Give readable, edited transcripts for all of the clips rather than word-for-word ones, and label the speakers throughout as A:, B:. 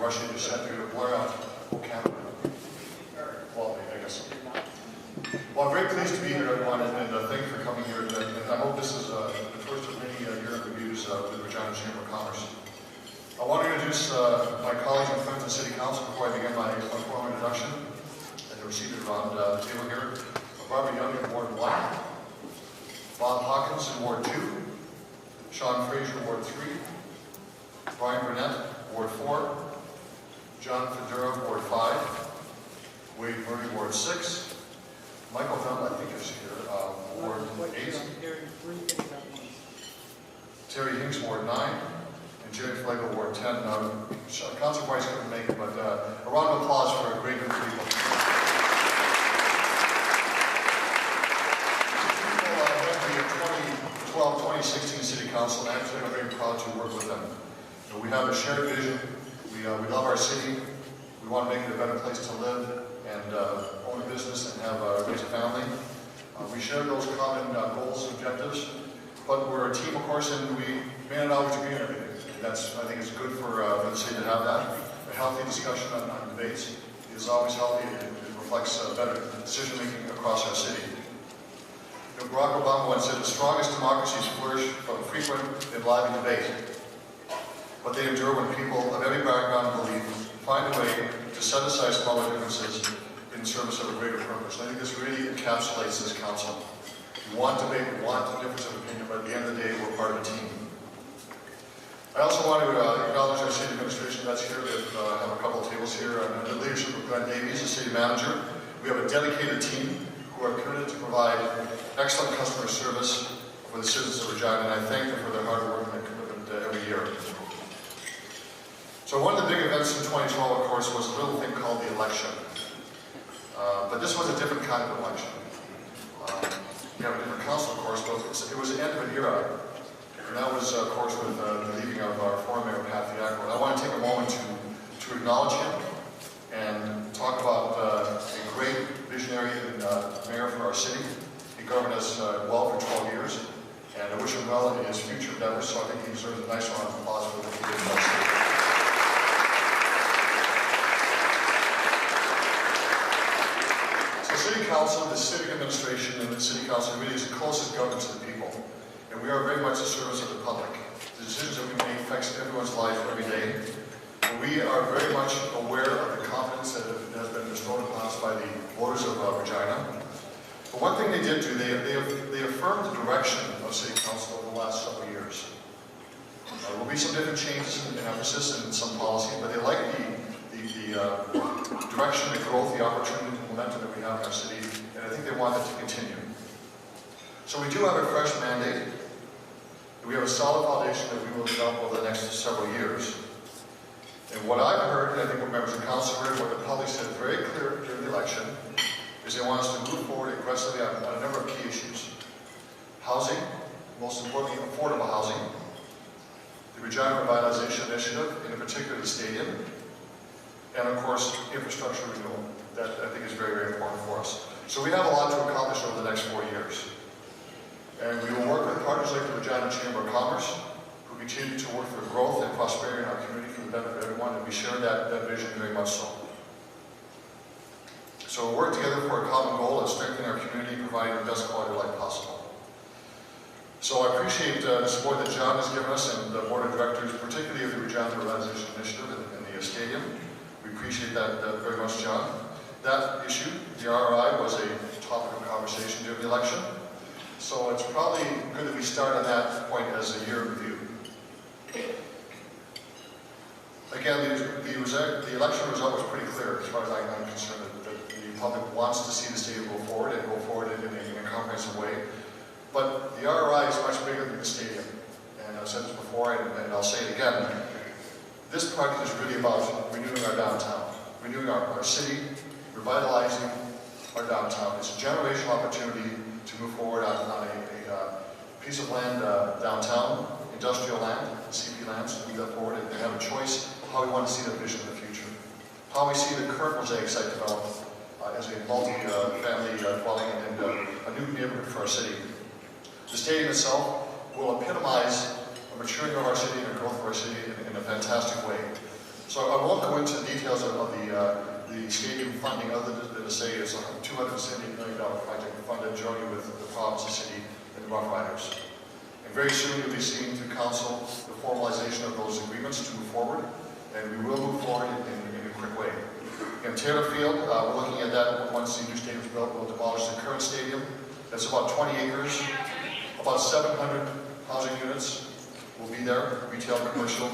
A: Russia descent here to Blair, Canada. Well, I guess. Well, I'm very pleased to be here, everyone, and thank you for coming here. And I hope this is the first of many year reviews with the Regina Chamber of Commerce. I want to introduce my colleagues and friends in City Council before I begin my formal introduction. And they're seated around the table here. Barbara Young in Ward 1, Bob Hawkins in Ward 2, Sean Fraser, Ward 3, Brian Burnett, Ward 4, John Fougere, Ward 5, Wade Murray, Ward 6, Michael Dunn, I think is here, Ward 8, Terry Hinks, Ward 9, and Jerry Flagel, Ward 10. Council Price couldn't make it, but a round of applause for a great group of people. 2016 City Council, and actually I'm very proud to work with them. You know, we have a shared vision. We love our city. We want to make it a better place to live and own a business and have raise a family. We share those common goals and objectives, but we're a team, of course, and we may not always agree on everything. That's, I think it's good for the city to have that. A healthy discussion on debates is always healthy. It reflects better decision making across our city. Barack Obama once said, the strongest democracies flourish from frequent and lively debate. But they endure when people of every background and belief find a way to set aside smaller differences in service of a greater purpose. And I think this really encapsulates this council. We want debate, we want a difference of opinion, but at the end of the day, we're part of a team. I also want to acknowledge our city administration that's here. We have a couple of tables here. Under the leadership of Glenn Davies, the city manager, we have a dedicated team who are committed to provide excellent customer service for the citizens of Regina, and I thank them for their hard work and their commitment every year. So one of the big events in 2012, of course, was a little thing called the election. But this was a different kind of election. We have a different council, of course, but it was the end of an era. And that was, of course, with the leaving of our former mayor, Fougere. And I want to take a moment to acknowledge him and talk about a great visionary and mayor for our city. He governed us well for 12 years, and I wish him well in his future endeavors, so I think he deserves a nice round of applause for what he did in our city. So City Council, the civic administration, and the City Council really is the closest government to the people, and we are very much the service of the public. The decisions that we make affects everyone's life every day. We are very much aware of the confidence that has been bestowed upon us by the voters of Regina. But one thing they did do, they affirmed the direction of City Council over the last several years. There will be some different changes in emphasis and some policy, but they like the direction, the growth, the opportunity, the momentum that we have in our city, and I think they want that to continue. So we do have a fresh mandate. We have a solid foundation that we will develop over the next several years. And what I've heard, and I think what members of council heard, what the public said very clear during the election, is they want us to move forward aggressively on a number of key issues. Housing, most importantly, affordable housing, the Regina Revitalization Initiative, and in particular the stadium, and of course, infrastructure renewal. That I think is very, very important for us. So we have a lot to accomplish over the next 4 years. And we will work with partners like the Regina Chamber of Commerce, who continue to work for growth and prosperity in our community for the benefit of everyone, and we share that vision very much so. So we'll work together for a common goal of strengthening our community, providing the best quality of life possible. So I appreciate the support that John has given us and the Board of Directors, particularly of the Regina Revitalization Initiative and the stadium. We appreciate that very much, John. That issue, the RRI, was a topic of conversation during the election. So it's probably good that we start on that point as a year review. Again, the election result was pretty clear as far as I'm concerned, that the public wants to see the stadium go forward and go forward in a comprehensive way. But the RRI is much bigger than the stadium. And I've said this before, and I'll say it again. This project is really about renewing our downtown, renewing our city, revitalizing our downtown. It's a generational opportunity to move forward on a piece of land downtown, industrial land, CP lands, to move that forward and have a choice of how we want to see that vision in the future. How we see the current Mosaic site develop as a multi-family dwelling and a new neighborhood for our city. The stadium itself will epitomize a maturing of our city and a growth of our city in a fantastic way. So I won't go into the details of the stadium funding other than to say it's a $278 million project funded jointly with the province, the city, and the Rough Riders. And very soon you'll be seeing through council the formalization of those agreements to move forward, and we will move forward in a quick way. In Taylor Field, we're looking at that once the new stadium is built. We'll demolish the current stadium. That's about 20 acres, about 700 housing units will be there, retail, commercial,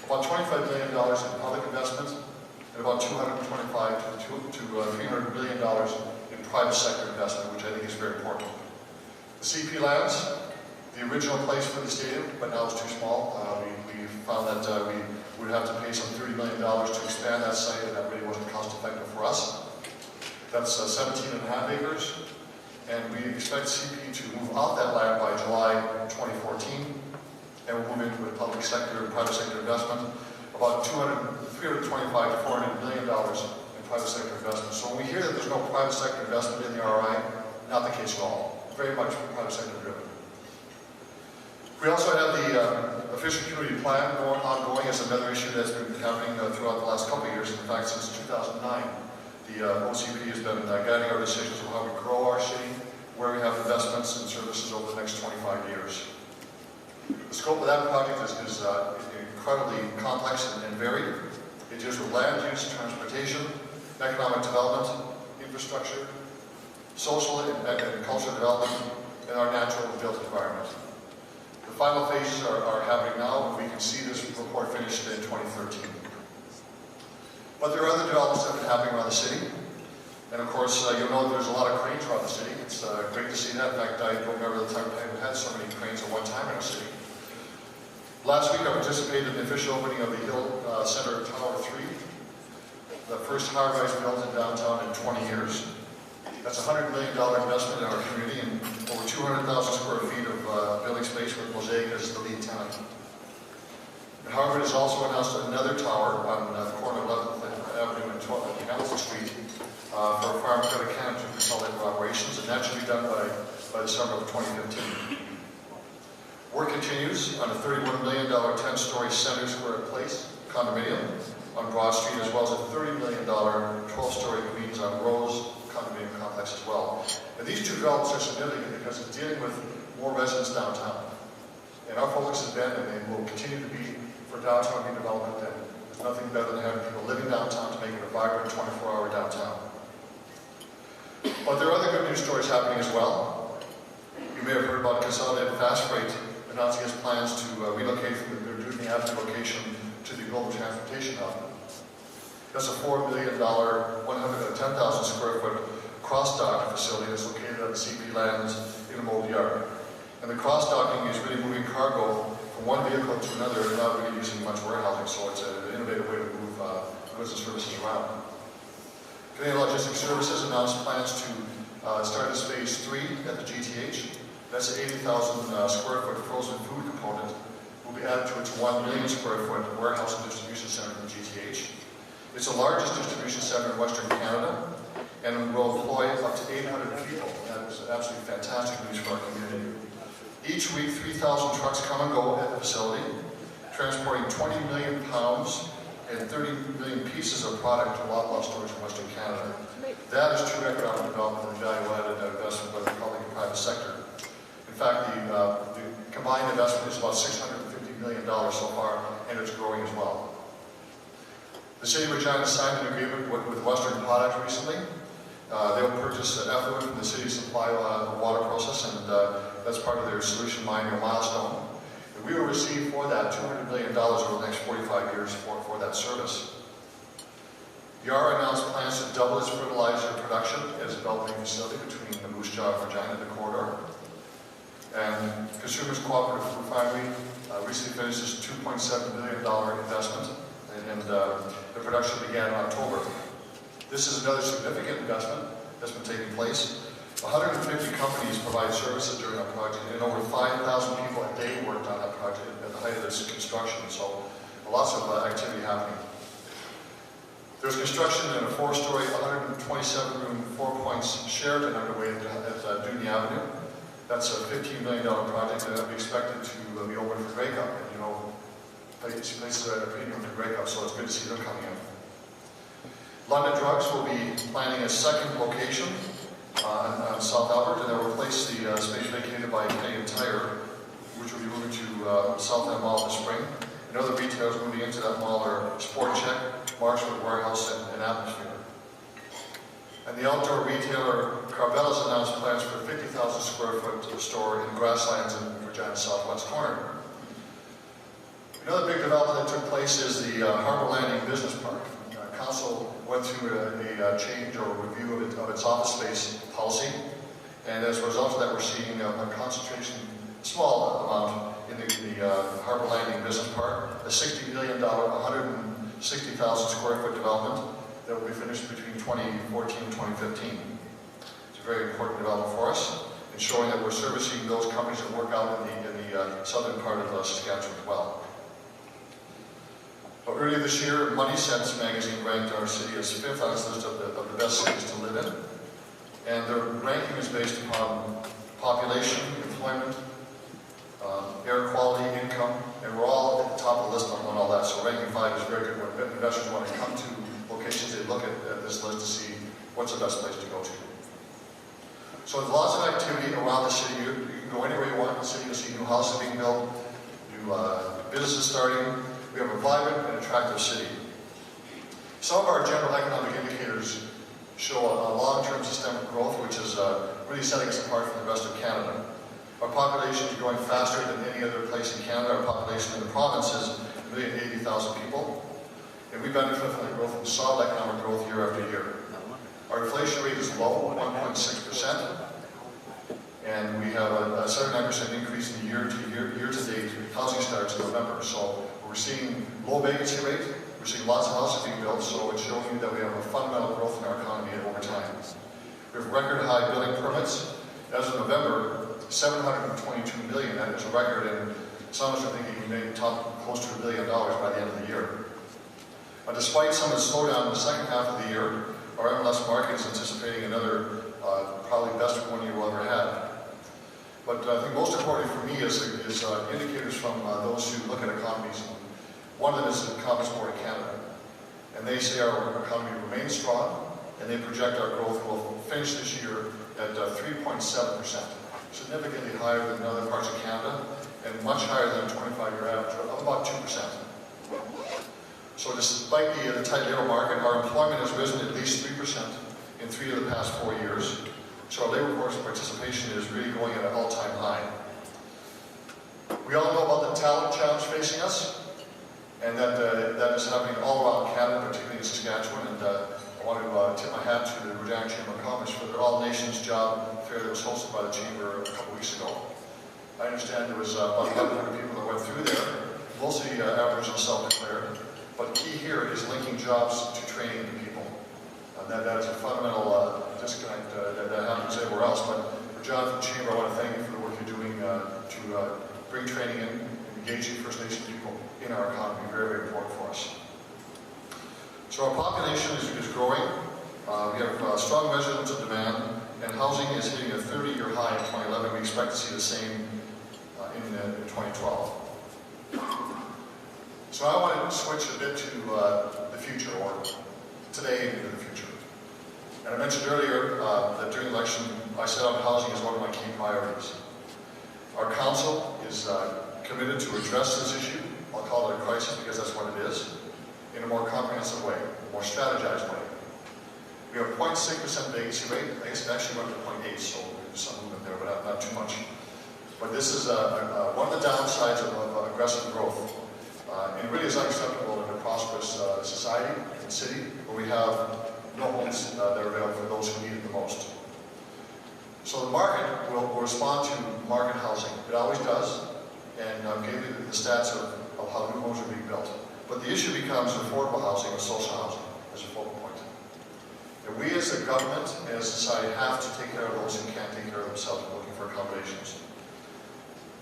A: about $25 million in public investment, and about $225 to $300 million in private sector investment, which I think is very important. The CP lands, the original place for the stadium, but now it's too small. We found that we would have to pay some $30 million to expand that site, and that really wasn't cost effective for us. That's 17.5 acres, and we expect CP to move off that land by July 2014, and we'll move into a public sector and private sector investment, about $325 to $400 million in private sector investment. So when we hear that there's no private sector investment in the RI, not the case at all. Very much private sector driven. We also have the official community plan ongoing as another issue that's been happening throughout the last couple of years. In fact, since 2009, the OCP has been guiding our decisions on how we grow our city, where we have investments and services over the next 25 years. The scope of that project is incredibly complex and varied. It deals with land use, transportation, economic development, infrastructure, social and cultural development, and our natural built environment. The final phases are happening now, and we can see this report finished in 2013. But there are other developments that have been happening around the city. And of course, you'll know there's a lot of cranes around the city. It's great to see that. In fact, I don't remember the time we had so many cranes at one time in our city. Last week, I participated in the official opening of the Hill Center Tower 3, the first high-rise built in downtown in 20 years. That's a $100 million investment in our community and over 200,000 square feet of building space with Mosaic as the lead tenant. And Harvard has also announced another tower on the corner of 11th Avenue and 12th Hamilton Street for a farm credit can to consolidate their operations, and that should be done by the summer of 2015. Work continues on a $31 million 10-story Center Square Place condominium on Broad Street, as well as a $30 million 12-story Queens on Rose condominium complex as well. And these two developments are significant because it's dealing with more residents downtown. And our focus has been, and will continue to be, for downtown redevelopment. And there's nothing better than having people living downtown to make it a vibrant 24-hour downtown. But there are other good news stories happening as well. You may have heard about Consolidated Fast Freight announcing its plans to relocate from their Dudney Avenue location to the Global Transportation Hub. That's a $4 million, 110,000 square foot cross-dock facility that's located on the CP lands in a mold yard. And the cross-docking is really moving cargo from one vehicle to another and not really using much warehousing, so it's an innovative way to move goods and services around. Canadian Logistics Services announced plans to start its phase 3 at the GTH. That's an 80,000 square foot frozen food component. Will be added to its 1 million square foot warehouse and distribution center in the GTH. It's the largest distribution center in Western Canada and will employ up to 800 people. That is absolutely fantastic news for our community. Each week, 3,000 trucks come and go at the facility, transporting 20 million pounds and 30 million pieces of product to Loblaw stores in Western Canada. That is true economic development and value-added investment by the public and private sector. In fact, the combined investment is about $650 million so far, and it's growing as well. The City of Regina signed an agreement with Western Potash recently. They'll purchase effluent from the city's supply water process, and that's part of their solution mining milestone. And we will receive for that $200 million over the next 45 years for that service. Yara announced plans to double its fertilizer production at its developing facility between the Moose Jaw and Regina, the corridor. And Consumers Cooperative Refinery recently finished its $2.7 billion investment, and the production began in October. This is another significant investment that's been taking place. 150 companies provide services during that project, and over 5,000 people a day worked on that project at the height of its construction, so lots of activity happening. There's construction in a 4-story, 127-room, 4 Points Sheraton underway at Dudney Avenue. That's a $15 million project, and it'll be expected to be open for breakup. And you know, places at a premium to break up, so it's good to see them coming in. London Drugs will be planning a second location on South Albert, and they'll replace the space vacated by Canadian Tire, which will be moving to South End Mall this spring. And other retailers moving into that mall are Sport Check, Marshwood Warehouse, and Atmosphere. And the outdoor retailer Carvella's announced plans for a 50,000 square foot store in Grasslands in Regina's southwest corner. Another big development that took place is the Harbor Landing Business Park. Council went through a change or review of its office space policy, and as a result of that, we're seeing a concentration, small amount, in the Harbor Landing Business Park, a $60 million, 160,000 square foot development that will be finished between 2014 and 2015. It's a very important development for us, and showing that we're servicing those companies that work out in the southern part of Saskatchewan as well. But earlier this year, Money Sense magazine ranked our city as 5th on its list of the best cities to live in. And their ranking is based upon population, employment, air quality, income, and we're all at the top of the list on all that. So ranking 5 is very good. When investors want to come to locations, they look at this list to see what's the best place to go to. So there's lots of activity around the city. You can go anywhere you want in the city. You'll see new houses being built, new businesses starting. We have a vibrant and attractive city. Some of our general economic indicators show a long-term systemic growth, which is really setting us apart from the rest of Canada. Our population is growing faster than any other place in Canada. Our population in the province is 1,080,000 people. And we benefit from the growth of solid economic growth year after year. Our inflation rate is low, 1.6%. And we have a 79% increase in year-to-date housing starts in November. So we're seeing low vacancy rate, we're seeing lots of houses being built, so it's showing you that we have a fundamental growth in our economy over time. We have record high building permits. As of November, 722 million, that is a record, and some of us are thinking we may top close to $1 billion by the end of the year. Despite some of the slowdown in the second half of the year, our MLS market is anticipating another probably best one year we'll ever have. But I think most importantly for me is indicators from those who look at economies. One of them is the Economist Board of Canada. And they say our economy remains strong, and they project our growth will finish this year at 3.7%, significantly higher than other parts of Canada, and much higher than a 25-year average of about 2%. So despite the tight labor market, our employment has risen at least 3% in 3 of the past 4 years. So our labor force participation is really going at an all-time high. We all know about the talent challenge facing us, and that is happening all around Canada, particularly in Saskatchewan. And I want to tip my hat to the Regina Chamber of Commerce for their All Nations Job Fair that was hosted by the Chamber a couple weeks ago. I understand there was about 1,100 people that went through there, mostly Aboriginal self-declared. But key here is linking jobs to training to people. That is a fundamental disconnect that happens everywhere else. But for John from the Chamber, I want to thank you for the work you're doing to bring training in and engaging First Nation people in our economy. Very, very important for us. So our population is growing. We have strong residents of demand, and housing is hitting a 30-year high in 2011. We expect to see the same in 2012. So I want to switch a bit to the future, or today into the future. And I mentioned earlier that during the election, I set out housing as one of my key priorities. Our council is committed to address this issue. I'll call it a crisis because that's what it is, in a more comprehensive way, a more strategized way. We have a 0.6% vacancy rate. I guess it actually went to 0.8, so there's some movement there, but not too much. But this is one of the downsides of aggressive growth. And really is unacceptable in a prosperous society and city where we have no homes that are available for those who need it the most. So the market will respond to market housing. It always does, and I've given you the stats of how new homes are being built. But the issue becomes affordable housing or social housing as a focal point. And we as a government and as a society have to take care of those who can't take care of themselves and looking for accommodations.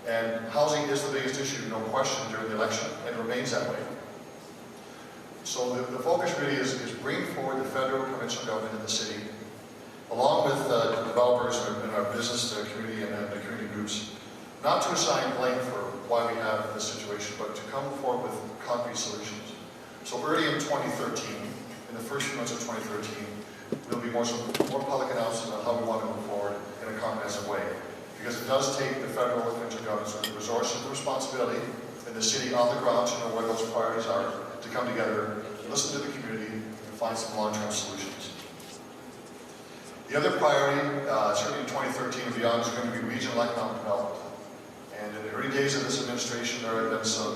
A: And housing is the biggest issue, no question, during the election, and remains that way. So the focus really is bringing forward the federal, provincial government in the city, along with the developers and our business community and the community groups, not to assign blame for why we have this situation, but to come forward with concrete solutions. So early in 2013, in the first few months of 2013, there'll be more public announcements on how we want to move forward in a comprehensive way. Because it does take the federal and provincial governments with the resources and responsibility, and the city on the ground to know where those priorities are, to come together, listen to the community, and find some long-term solutions. The other priority, certainly in 2013 and beyond, is going to be regional economic development. And in the early days of this administration, there have been some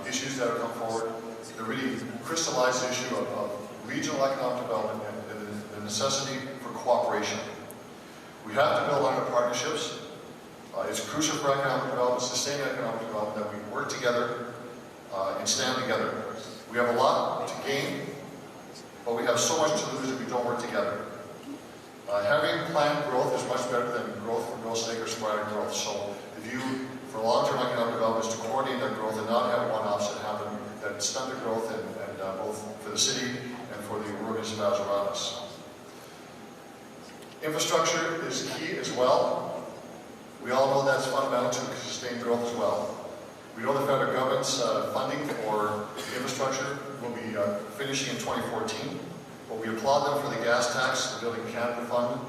A: issues that have come forward that really crystallized the issue of regional economic development and the necessity for cooperation. We have to build on our partnerships. It's crucial for economic development, sustained economic development, that we work together and stand together. We have a lot to gain, but we have so much to lose if we don't work together. Having planned growth is much better than growth for growth's sake or sporadic growth. So the view for long-term economic development is to coordinate that growth and not have one-offs that happen that stunt the growth and both for the city and for the rural municipalities around us. Infrastructure is key as well. We all know that's fundamental to sustained growth as well. We know the federal government's funding for infrastructure will be finishing in 2014, but we applaud them for the gas tax, the Building Canada Fund,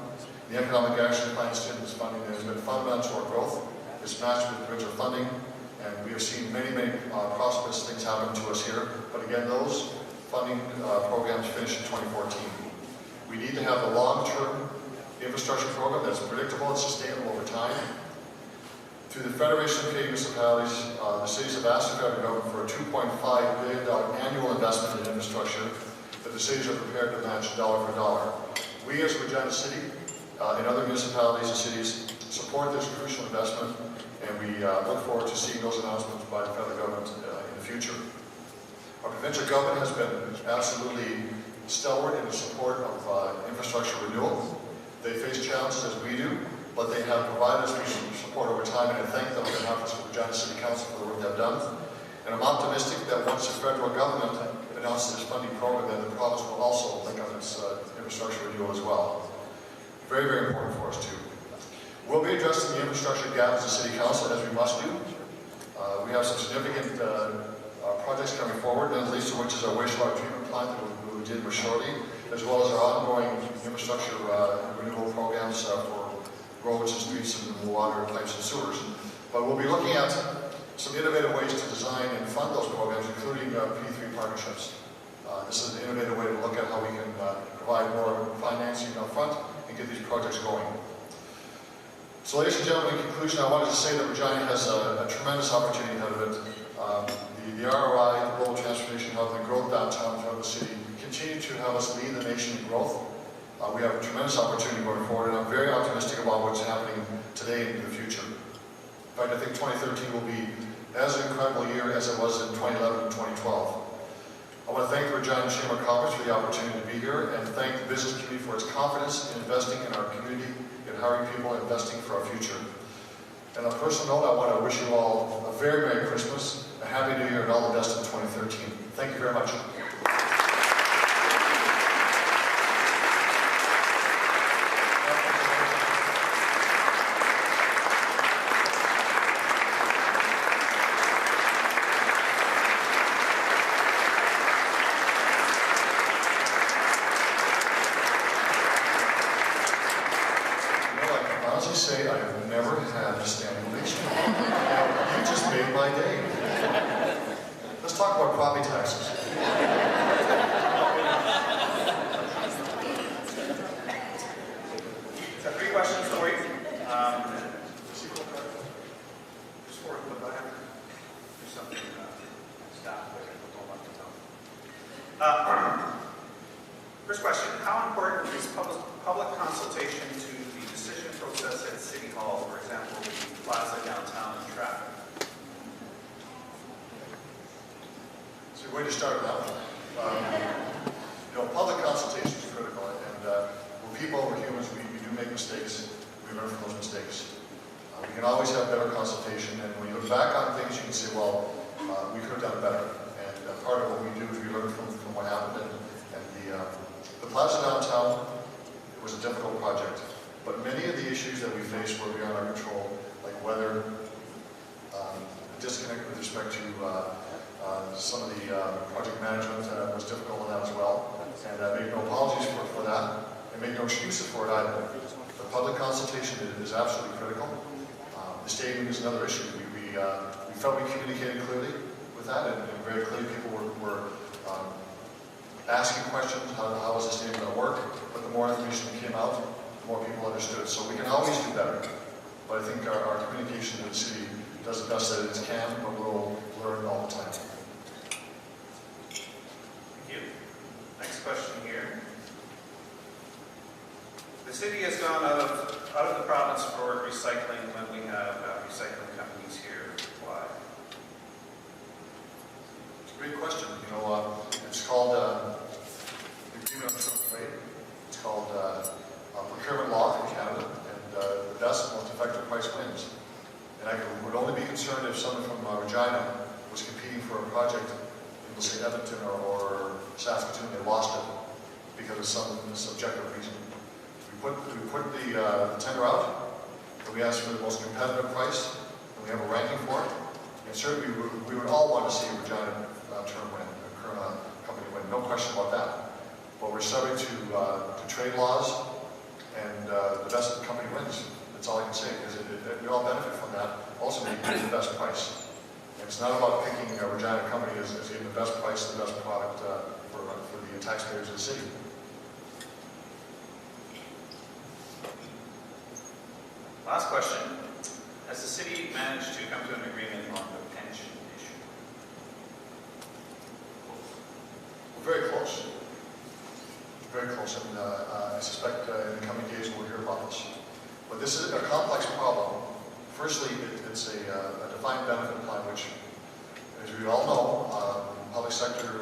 A: the Economic Action Plan stimulus funding that has been fundamental to our growth. It's matched with provincial funding, and we have seen many prosperous things happen to us here. But again, those funding programs finish in 2014. We need to have a long-term infrastructure program that's predictable and sustainable over time. Through the Federation of Canadian Municipalities, the cities have asked the federal government for a $2.5 billion annual investment in infrastructure that the cities are prepared to match dollar for dollar. We as Regina City and other municipalities and cities support this crucial investment, and we look forward to seeing those announcements by the federal government in the future. Our provincial government has been absolutely stalwart in the support of infrastructure renewal. They face challenges as we do, but they have provided us with support over time, and I thank them on behalf of the Regina City Council for the work they've done. And I'm optimistic that once the federal government announces this funding program, that the province will also link on its infrastructure renewal as well. Very important for us too. We'll be addressing the infrastructure gap as a City Council, as we must do. We have some significant projects coming forward, not least of which is our wastewater treatment plant that we did shortly, as well as our ongoing infrastructure renewal programs for roads and streets and water pipes and sewers. But we'll be looking at some innovative ways to design and fund those programs, including P3 partnerships. This is an innovative way to look at how we can provide more financing up front and get these projects going. So ladies and gentlemen, in conclusion, I wanted to say that Regina has a tremendous opportunity ahead of it. The ROI, the Global Transformation Hub, and growth downtown throughout the city continue to have us lead the nation in growth. We have a tremendous opportunity going forward, and I'm very optimistic about what's happening today and in the future. In fact, I think 2013 will be as an incredible year as it was in 2011 and 2012. I want to thank the Regina Chamber of Commerce for the opportunity to be here, and thank the business community for its confidence in investing in our community, in hiring people, and investing for our future. And on a personal note, I want to wish you all a very Merry Christmas, a Happy New Year, and all the best in 2013. Thank you very much. Say I have never had a standing ovation. You just made my day. Let's talk about property taxes.
B: So 3 questions for you. Just for what I have to do something staff first question, how important is public consultation to the decision process at City Hall, for example, the plaza downtown and traffic?
A: So we're going to start with that one. Public consultation is critical, and we're people, we're humans, we do make mistakes, we learn from those mistakes. We can always have better consultation, and when you look back on things, you can say, well, we could have done better. And part of what we do is we learn from what happened, and the plaza downtown was a difficult project, but many of the issues that we faced were beyond our control, like weather, disconnect with respect to some of the project management was difficult on that as well. And I make no apologies for that, and make no excuses for it either. The public consultation is absolutely critical. The stadium is another issue. We felt we communicated clearly with that, and very clearly people were asking questions, how is the stadium going to work? But the more information that came out, the more people understood. So we can always do better. But I think our communication to the city does the best that it can, but we'll learn all the time.
B: Thank you. Next question here. The city has gone out of the province for recycling when we have recycling companies here. Why?
A: It's a great question. You know, it's called the Agreement on Trade Trade. It's called procurement law in Canada, and the best, most effective price wins. And I would only be concerned if someone from Regina was competing for a project in, let's say, Edmonton or Saskatoon, they lost it because of some subjective reason. We put the tender out, and we ask for the most competitive price, and we have a ranking for it. And certainly we would all want to see a Regina term win, a Kurna company win, no question about that. But we're subject to trade laws, and the best company wins. That's all I can say, because we all benefit from that. Also, we get the best price. And it's not about picking a Regina company as getting the best price, the best product for the taxpayers of the city.
B: Last question. Has the city managed to come to an agreement on the pension issue?
A: We're very close. Very close, and I suspect in the coming days we'll hear about this. But this is a complex problem. Firstly, it's a defined benefit plan, which, as we all know, public sector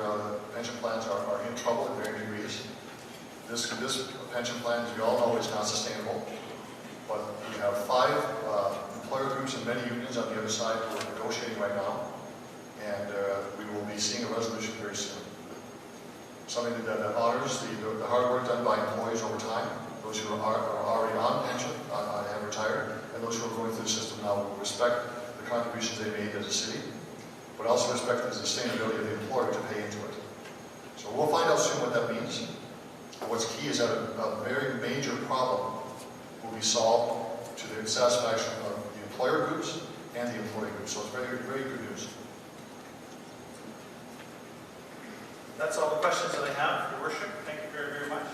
A: pension plans are in trouble in varying degrees. This pension plan, as we all know, is not sustainable. But we have 5 employer groups and many unions on the other side who are negotiating right now, and we will be seeing a resolution very soon. Something that honors the hard work done by employees over time, those who are already on pension and retired, and those who are going through the system now will respect the contributions they made as a city, but also respect the sustainability of the employer to pay into it. So we'll find out soon what that means. But what's key is that a very major problem will be solved to the satisfaction of the employer groups and the employee groups. So it's very, very good news.
B: That's all the questions that I have, Your Worship. Thank you very, very much.